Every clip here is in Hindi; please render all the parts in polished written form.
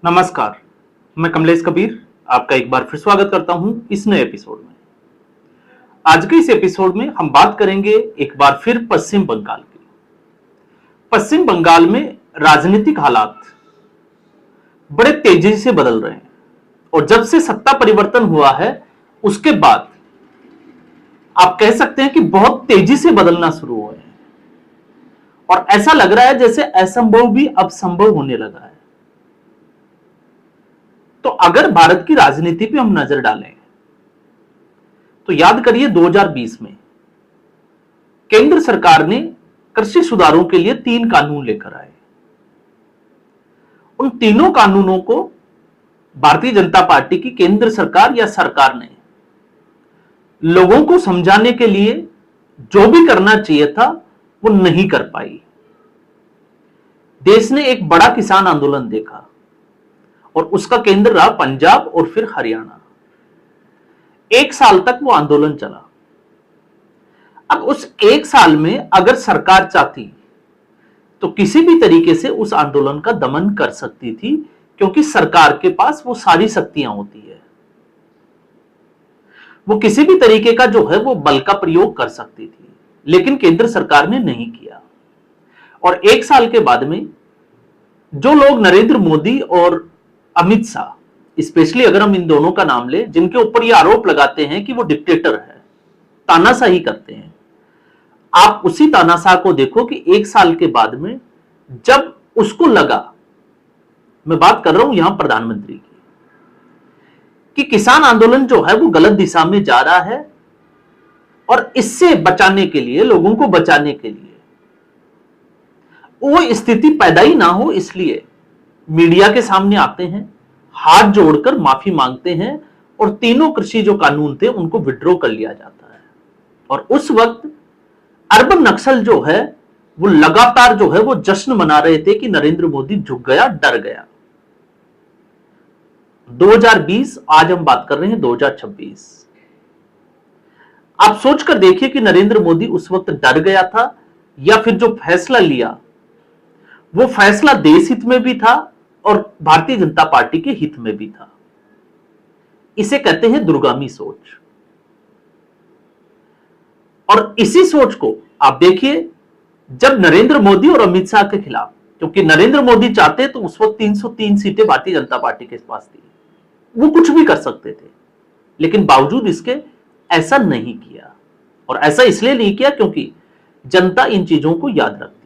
नमस्कार, मैं कमलेश कबीर आपका एक बार फिर स्वागत करता हूं इस नए एपिसोड में। आज के इस एपिसोड में हम बात करेंगे एक बार फिर पश्चिम बंगाल की। पश्चिम बंगाल में राजनीतिक हालात बड़े तेजी से बदल रहे हैं और जब से सत्ता परिवर्तन हुआ है उसके बाद आप कह सकते हैं कि बहुत तेजी से बदलना शुरू हुए हैं और ऐसा लग रहा है जैसे असंभव भी अब संभव होने लगा है। तो अगर भारत की राजनीति पे हम नजर डालें तो याद करिए 2020 में केंद्र सरकार ने कृषि सुधारों के लिए 3 कानून लेकर आए। उन तीनों कानूनों को भारतीय जनता पार्टी की केंद्र सरकार या सरकार ने लोगों को समझाने के लिए जो भी करना चाहिए था वो नहीं कर पाई। देश ने एक बड़ा किसान आंदोलन देखा और उसका केंद्र रहा पंजाब और फिर हरियाणा। 1 साल तक वो आंदोलन चला। अब उस 1 साल में अगर सरकार चाहती तो किसी भी तरीके से उस आंदोलन का दमन कर सकती थी, क्योंकि सरकार के पास वो सारी शक्तियां होती है। वो किसी भी तरीके का जो है वो बल का प्रयोग कर सकती थी, लेकिन केंद्र सरकार ने नहीं किया। और 1 साल के बाद में जो लोग नरेंद्र मोदी और अमित शाह, स्पेशली अगर हम इन दोनों का नाम लें, जिनके ऊपर ये आरोप लगाते हैं कि वो डिक्टेटर है, तानाशाही करते हैं, आप उसी तानाशाह को देखो कि 1 साल के बाद में जब उसको लगा, मैं बात कर रहा हूं यहां प्रधानमंत्री की, कि किसान आंदोलन जो है वो गलत दिशा में जा रहा है और इससे बचाने के लिए, लोगों को बचाने के लिए, वो स्थिति पैदा ही ना हो इसलिए मीडिया के सामने आते हैं, हाथ जोड़कर माफी मांगते हैं और तीनों कृषि जो कानून थे उनको विड्रॉ कर लिया जाता है। और उस वक्त अर्बन नक्सल जो है वो लगातार जो है वो जश्न मना रहे थे कि नरेंद्र मोदी झुक गया, डर गया। 2020, आज हम बात कर रहे हैं 2026। आप सोचकर देखिए कि नरेंद्र मोदी उस वक्त डर गया था या फिर जो फैसला लिया वो फैसला देश हित में भी था और भारतीय जनता पार्टी के हित में भी था। इसे कहते हैं दूरगामी सोच। और इसी सोच को आप देखिए, जब नरेंद्र मोदी और अमित शाह के खिलाफ, क्योंकि नरेंद्र मोदी चाहते तो उस वक्त 303 सीटें भारतीय जनता पार्टी के पास थी, वो कुछ भी कर सकते थे, लेकिन बावजूद इसके ऐसा नहीं किया। और ऐसा इसलिए नहीं किया क्योंकि जनता इन चीजों को याद रखती है।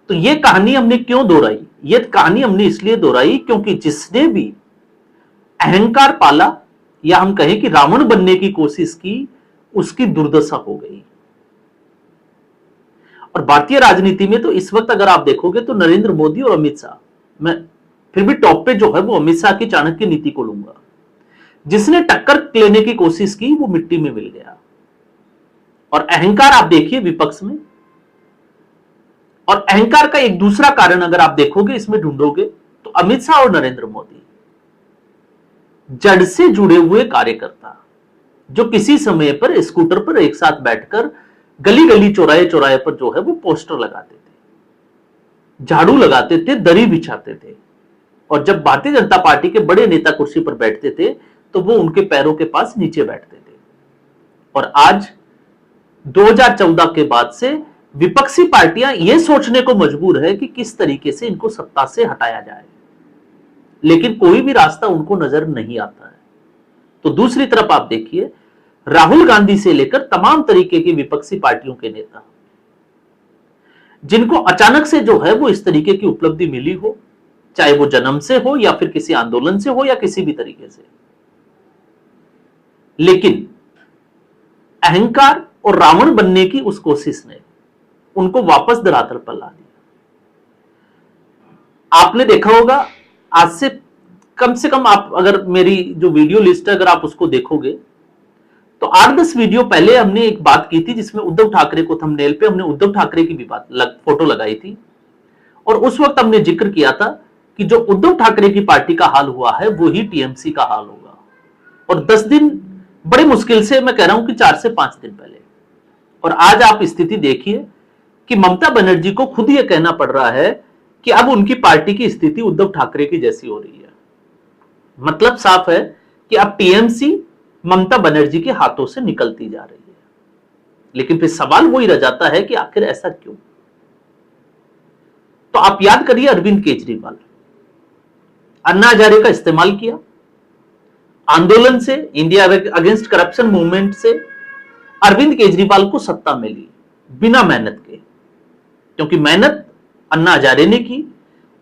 तो ये कहानी हमने क्यों दोहराई? ये कहानी हमने इसलिए दोहराई क्योंकि जिसने भी अहंकार पाला या हम कहें कि रावण बनने की कोशिश की, उसकी दुर्दशा हो गई। और भारतीय राजनीति में तो इस वक्त अगर आप देखोगे तो नरेंद्र मोदी और अमित शाह, मैं फिर भी टॉप पे जो है वो अमित शाह की चाणक्य नीति को लूंगा, जिसने टक्कर लेने की कोशिश की वो मिट्टी में मिल गया। और अहंकार आप देखिए विपक्ष में, और अहंकार का एक दूसरा कारण अगर आप देखोगे इसमें ढूंढोगे तो अमित शाह और नरेंद्र मोदी जड़ से जुड़े हुए कार्यकर्ता, जो किसी समय पर स्कूटर पर एक साथ बैठकर गली गली चौराहे चौराहे पर जो है वो पोस्टर लगाते थे, झाड़ू लगाते थे, दरी बिछाते थे, और जब भारतीय जनता पार्टी के बड़े नेता कुर्सी पर बैठते थे तो वो उनके पैरों के पास नीचे बैठते थे। और आज 2014 के बाद से विपक्षी पार्टियां यह सोचने को मजबूर है कि किस तरीके से इनको सत्ता से हटाया जाए, लेकिन कोई भी रास्ता उनको नजर नहीं आता है। तो दूसरी तरफ आप देखिए, राहुल गांधी से लेकर तमाम तरीके की विपक्षी पार्टियों के नेता, जिनको अचानक से जो है वो इस तरीके की उपलब्धि मिली हो, चाहे वो जन्म से हो या फिर किसी आंदोलन से हो या किसी भी तरीके से, लेकिन अहंकार और रावण बनने की उस कोशिश ने उनको वापस धरातल पर ला दिया। आपने देखा होगा, आज से कम आप अगर मेरी जो वीडियो लिस्ट है अगर आप उसको देखोगे तो 8-10 वीडियो पहले हमने एक बात की थी जिसमें उद्धव ठाकरे को थंबनेल पे हमने उद्धव ठाकरे की भी फोटो लगाई थी। और उस वक्त हमने जिक्र किया था कि जो उद्धव ठाकरे की पार्टी का हाल हुआ है वो ही टीएमसी का हाल होगा। और 10 दिन, बड़ी मुश्किल से मैं कह रहा हूं कि 4 से 5 दिन पहले, और आज आप स्थिति देखिए कि ममता बनर्जी को खुद यह कहना पड़ रहा है कि अब उनकी पार्टी की स्थिति उद्धव ठाकरे की जैसी हो रही है। मतलब साफ है कि अब टीएमसी ममता बनर्जी के हाथों से निकलती जा रही है। लेकिन फिर सवाल वही रह जाता है कि आखिर ऐसा क्यों? तो आप याद करिए, अरविंद केजरीवाल अन्ना हजारे का इस्तेमाल किया, आंदोलन से, इंडिया अगेंस्ट करप्शन मूवमेंट से अरविंद केजरीवाल को सत्ता मिली बिना मेहनत के, क्योंकि मेहनत अन्ना हजारे ने की,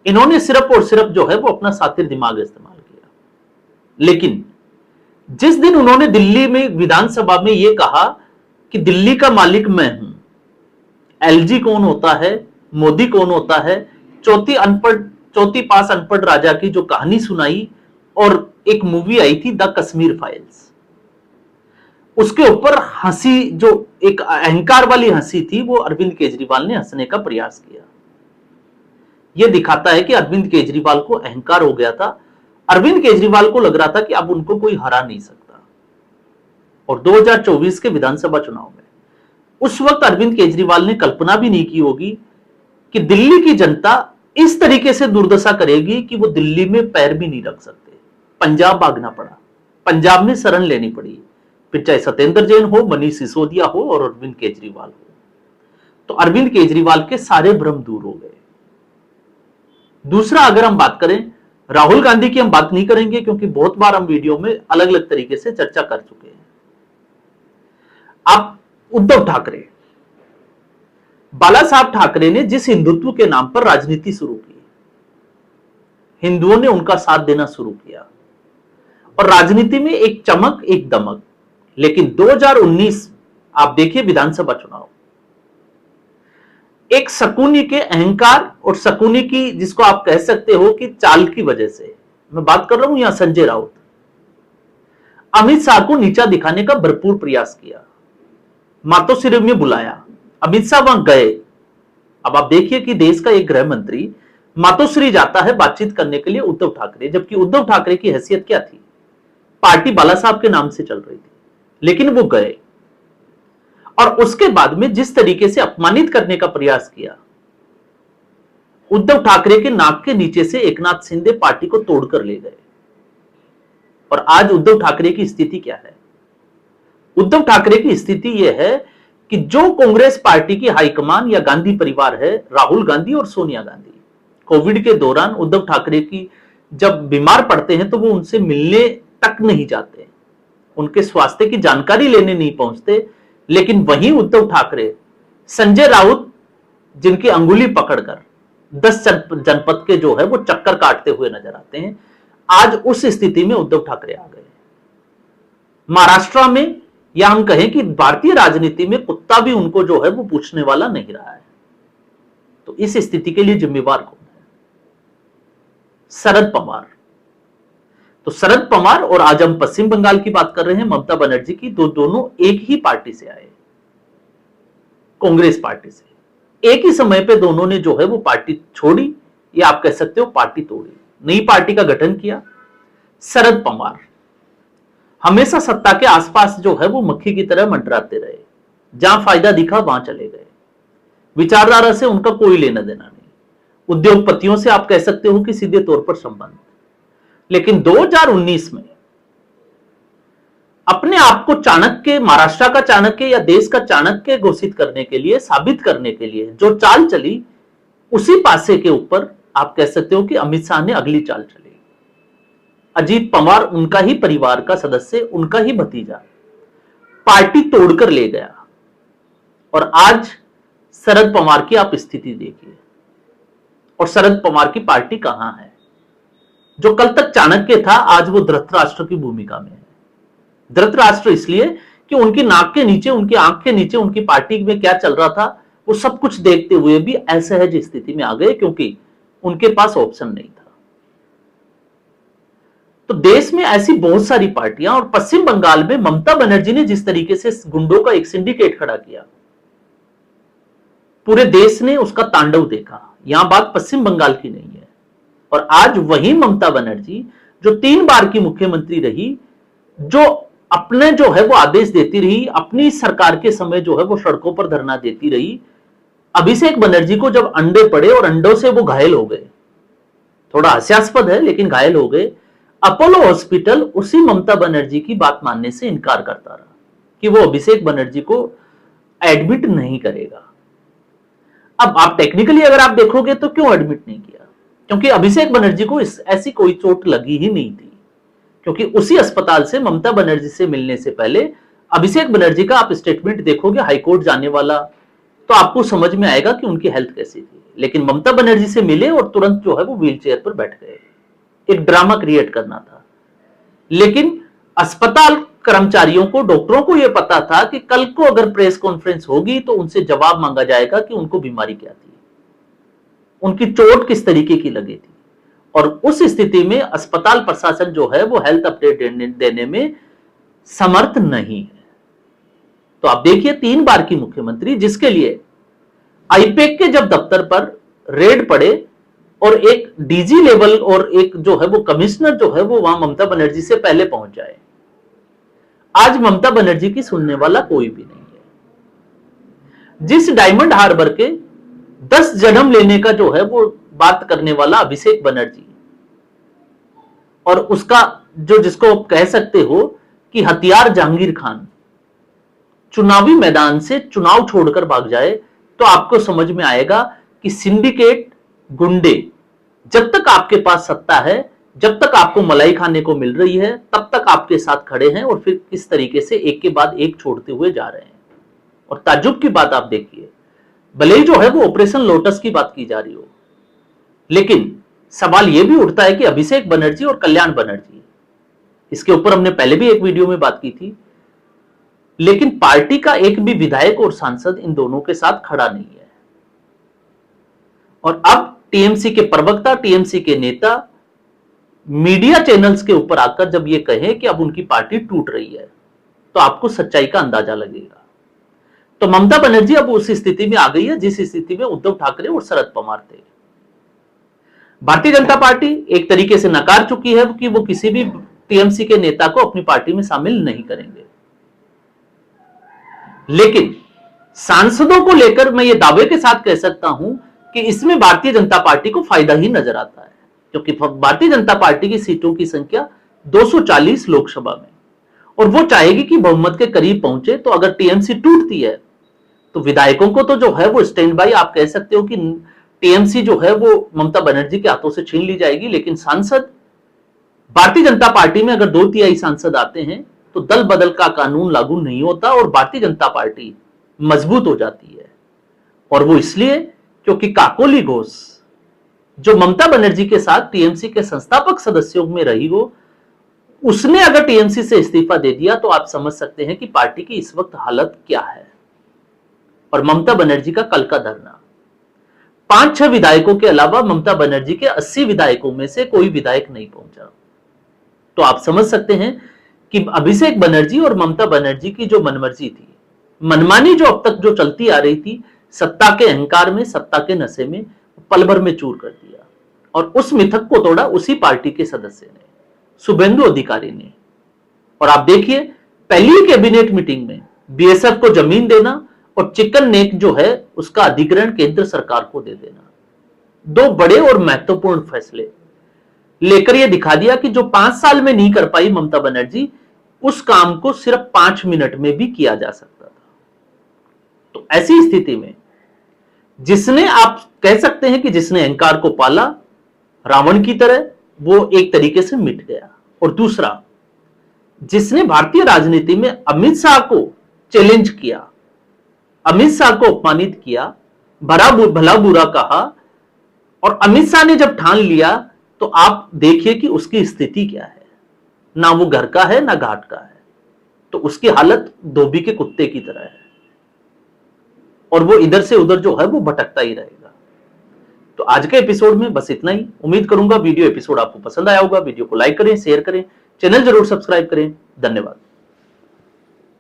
इन्होंने सिर्फ और सिर्फ जो है वो अपना सातिर दिमाग इस्तेमाल किया। लेकिन जिस दिन उन्होंने दिल्ली में विधानसभा में यह कहा कि दिल्ली का मालिक मैं हूं, एलजी कौन होता है, मोदी कौन होता है, चौथी पास अनपढ़ राजा की जो कहानी सुनाई, और एक मूवी आई थी द कश्मीर फाइल्स, उसके ऊपर हंसी, जो एक अहंकार वाली हंसी थी, वो अरविंद केजरीवाल ने हंसने का प्रयास किया। यह दिखाता है कि अरविंद केजरीवाल को अहंकार हो गया था। अरविंद केजरीवाल को लग रहा था कि अब उनको कोई हरा नहीं सकता। और 2024 के विधानसभा चुनाव में उस वक्त अरविंद केजरीवाल ने कल्पना भी नहीं की होगी कि दिल्ली की जनता इस तरीके से दुर्दशा करेगी कि वो दिल्ली में पैर भी नहीं रख सकते। पंजाब भागना पड़ा, पंजाब में शरण लेनी पड़ी, फिर चाहे सत्येंद्र जैन हो, मनीष सिसोदिया हो और अरविंद केजरीवाल हो। तो अरविंद केजरीवाल के सारे भ्रम दूर हो गए। दूसरा, अगर हम बात करें राहुल गांधी की, हम बात नहीं करेंगे क्योंकि बहुत बार हम वीडियो में अलग अलग तरीके से चर्चा कर चुके हैं। आप उद्धव ठाकरे, बाला साहब ठाकरे ने जिस हिंदुत्व के नाम पर राजनीति शुरू की, हिंदुओं ने उनका साथ देना शुरू किया और राजनीति में एक चमक, एक दमक। लेकिन 2019 आप देखिए विधानसभा चुनाव, एक शकुनी के अहंकार और शकुनी की, जिसको आप कह सकते हो कि चाल की वजह से, मैं बात कर रहा हूं यहां संजय राउत, अमित शाह को नीचा दिखाने का भरपूर प्रयास किया, मातोश्री में बुलाया, अमित शाह वहां गए। अब आप देखिए कि देश का एक गृह मंत्री मातोश्री जाता है बातचीत करने के लिए उद्धव ठाकरे, जबकि उद्धव ठाकरे की हैसियत क्या थी, पार्टी बाला साहब के नाम से चल रही थी, लेकिन वो गए। और उसके बाद में जिस तरीके से अपमानित करने का प्रयास किया, उद्धव ठाकरे के नाक के नीचे से एकनाथ शिंदे पार्टी को तोड़कर ले गए। और आज उद्धव ठाकरे की स्थिति क्या है? उद्धव ठाकरे की स्थिति यह है कि जो कांग्रेस पार्टी की हाईकमान या गांधी परिवार है, राहुल गांधी और सोनिया गांधी, कोविड के दौरान उद्धव ठाकरे की जब बीमार पड़ते हैं तो वो उनसे मिलने तक नहीं जाते, उनके स्वास्थ्य की जानकारी लेने नहीं पहुंचते। लेकिन वहीं उद्धव ठाकरे संजय राउत, जिनकी अंगुली पकड़कर 10 जनपद के जो है वो चक्कर काटते हुए नजर आते हैं, आज उस स्थिति में उद्धव ठाकरे आ गए। महाराष्ट्र में, या हम कहें कि भारतीय राजनीति में, कुत्ता भी उनको जो है वो पूछने वाला नहीं रहा है। तो इस स्थिति के लिए जिम्मेवार कौन है? शरद पवार। तो शरद पवार, और आज हम पश्चिम बंगाल की बात कर रहे हैं, ममता बनर्जी की, दोनों एक ही पार्टी से आए, कांग्रेस पार्टी से। एक ही समय पे दोनों ने जो है वो पार्टी छोड़ी, या आप कह सकते हो पार्टी तोड़ी, नई पार्टी का गठन किया। शरद पवार हमेशा सत्ता के आसपास जो है वो मक्खी की तरह मंडराते रहे, जहां फायदा दिखा वहां चले गए, विचारधारा से उनका कोई लेना देना नहीं, उद्योगपतियों से आप कह सकते हो कि सीधे तौर पर संबंध। लेकिन 2019 में अपने आप को चाणक्य, महाराष्ट्र का चाणक्य या देश का चाणक्य घोषित करने के लिए, साबित करने के लिए जो चाल चली, उसी पासे के ऊपर आप कह सकते हो कि अमित शाह ने अगली चाल चली। अजीत पवार उनका ही परिवार का सदस्य, उनका ही भतीजा, पार्टी तोड़कर ले गया। और आज शरद पवार की आप स्थिति देखिए, और शरद पवार की पार्टी कहां है? जो कल तक चाणक्य था, आज वो धृतराष्ट्र की भूमिका में है। धृतराष्ट्र इसलिए कि उनकी नाक के नीचे, उनकी आंख के नीचे उनकी पार्टी में क्या चल रहा था वो सब कुछ देखते हुए भी असहज स्थिति में आ गए, क्योंकि उनके पास ऑप्शन नहीं था। तो देश में ऐसी बहुत सारी पार्टियां, और पश्चिम बंगाल में ममता बनर्जी ने जिस तरीके से गुंडों का एक सिंडिकेट खड़ा किया, पूरे देश ने उसका तांडव देखा। यहां बात पश्चिम बंगाल की नहीं है। और आज वही ममता बनर्जी जो 3 बार की मुख्यमंत्री रही, जो अपने जो है वो आदेश देती रही, अपनी सरकार के समय जो है वो सड़कों पर धरना देती रही, अभिषेक बनर्जी को जब अंडे पड़े और अंडों से वो घायल हो गए, थोड़ा हास्यास्पद है लेकिन घायल हो गए, अपोलो हॉस्पिटल उसी ममता बनर्जी की बात मानने से इनकार करता रहा कि वो अभिषेक बनर्जी को एडमिट नहीं करेगा। अब आप टेक्निकली अगर आप देखोगे तो क्यों एडमिट नहीं किया, क्योंकि अभिषेक बनर्जी को ऐसी कोई चोट लगी ही नहीं थी, क्योंकि उसी अस्पताल से ममता बनर्जी से मिलने से पहले अभिषेक बनर्जी का आप स्टेटमेंट देखोगे हाईकोर्ट जाने वाला, तो आपको समझ में आएगा कि उनकी हेल्थ कैसी थी। लेकिन ममता बनर्जी से मिले और तुरंत जो है वो व्हील चेयर पर बैठ गए, एक ड्रामा क्रिएट करना था। लेकिन अस्पताल कर्मचारियों को, डॉक्टरों को यह पता था कि कल को अगर प्रेस कॉन्फ्रेंस होगी तो उनसे जवाब मांगा जाएगा कि उनको बीमारी क्या थी, उनकी चोट किस तरीके की लगी थी। और उस स्थिति में अस्पताल प्रशासन जो है वो हेल्थ अपडेट देने में समर्थ नहीं है। तो आप देखिए 3 बार की मुख्यमंत्री, जिसके लिए आईपैक के जब दफ्तर पर रेड पड़े और एक डीजी लेवल और एक जो है वो कमिश्नर जो है वो वहां ममता बनर्जी से पहले पहुंच जाए, आज ममता बनर्जी की सुनने वाला कोई भी नहीं है। जिस डायमंड हार्बर के 10 जन्म लेने का जो है वो बात करने वाला अभिषेक बनर्जी, और उसका जो, जिसको आप कह सकते हो कि हथियार जहांगीर खान, चुनावी मैदान से चुनाव छोड़कर भाग जाए, तो आपको समझ में आएगा कि सिंडिकेट, गुंडे, जब तक आपके पास सत्ता है, जब तक आपको मलाई खाने को मिल रही है, तब तक आपके साथ खड़े हैं और फिर किस तरीके से एक के बाद एक छोड़ते हुए जा रहे हैं। और ताज्जुब की बात आप देखिए, भले ही जो है वो ऑपरेशन लोटस की बात की जा रही हो, लेकिन सवाल यह भी उठता है कि अभिषेक बनर्जी और कल्याण बनर्जी, इसके ऊपर हमने पहले भी एक वीडियो में बात की थी, लेकिन पार्टी का एक भी विधायक और सांसद इन दोनों के साथ खड़ा नहीं है। और अब टीएमसी के प्रवक्ता, टीएमसी के नेता मीडिया चैनल्स के ऊपर आकर जब ये कहें कि अब उनकी पार्टी टूट रही है, तो आपको सच्चाई का अंदाजा लगेगा। तो ममता बनर्जी अब उस स्थिति में आ गई है जिस स्थिति में उद्धव ठाकरे और शरद पवार थे। भारतीय जनता पार्टी एक तरीके से नकार चुकी है कि वो किसी भी टीएमसी के नेता को अपनी पार्टी में शामिल नहीं करेंगे। लेकिन सांसदों को लेकर मैं ये दावे के साथ कह सकता हूं कि इसमें भारतीय जनता पार्टी को फायदा ही नजर आता है, क्योंकि भारतीय जनता पार्टी की सीटों की संख्या 240 लोकसभा में, और वो चाहेगी कि बहुमत के करीब पहुंचे। तो अगर टीएमसी टूटती है तो विधायकों को तो जो है वो स्टैंड बाई, आप कह सकते हो कि टीएमसी जो है वो ममता बनर्जी के हाथों से छीन ली जाएगी। लेकिन सांसद, भारतीय जनता पार्टी में अगर 2/3 सांसद आते हैं तो दल बदल का कानून लागू नहीं होता और भारतीय जनता पार्टी मजबूत हो जाती है। और वो इसलिए क्योंकि काकोली घोष, जो ममता बनर्जी के साथ टीएमसी के संस्थापक सदस्यों में रही हो, उसने अगर टीएमसी से इस्तीफा दे दिया तो आप समझ सकते हैं कि पार्टी की इस वक्त हालत क्या है। और ममता बनर्जी का कल का धरना, 5-6 विधायकों के अलावा ममता बनर्जी के 80 विधायकों में से कोई विधायक नहीं पहुंचा। तो आप समझ सकते हैं कि अभिषेक बनर्जी और ममता बनर्जी की जो मनमर्जी थी, मनमानी जो अब तक जो चलती आ रही थी, सत्ता के अहंकार में, सत्ता के नशे में, पल भर में चूर कर दिया। और उस मिथक को तोड़ा उसी पार्टी के सदस्य ने, शुभेंदु अधिकारी ने। और आप देखिए, पहली कैबिनेट मीटिंग में बीएसएफ को जमीन देना और चिकन नेक जो है उसका अधिग्रहण केंद्र सरकार को दे देना, 2 बड़े और महत्वपूर्ण फैसले लेकर यह दिखा दिया कि जो 5 साल में नहीं कर पाई ममता बनर्जी, उस काम को सिर्फ 5 मिनट में भी किया जा सकता था। तो ऐसी स्थिति में जिसने, आप कह सकते हैं कि जिसने अहंकार को पाला रावण की तरह, वो एक तरीके से मिट गया। और दूसरा, जिसने भारतीय राजनीति में अमित शाह को चैलेंज किया, अमित शाह को अपमानित किया, भला बुरा कहा, और अमित शाह ने जब ठान लिया तो आप देखिए कि उसकी स्थिति क्या है, ना वो घर का है ना घाट का है। तो उसकी हालत धोबी के कुत्ते की तरह है और वो इधर से उधर जो है वो भटकता ही रहेगा। तो आज के एपिसोड में बस इतना ही। उम्मीद करूंगा वीडियो एपिसोड आपको पसंद आया होगा। वीडियो को लाइक करें, शेयर करें, चैनल जरूर सब्सक्राइब करें। धन्यवाद।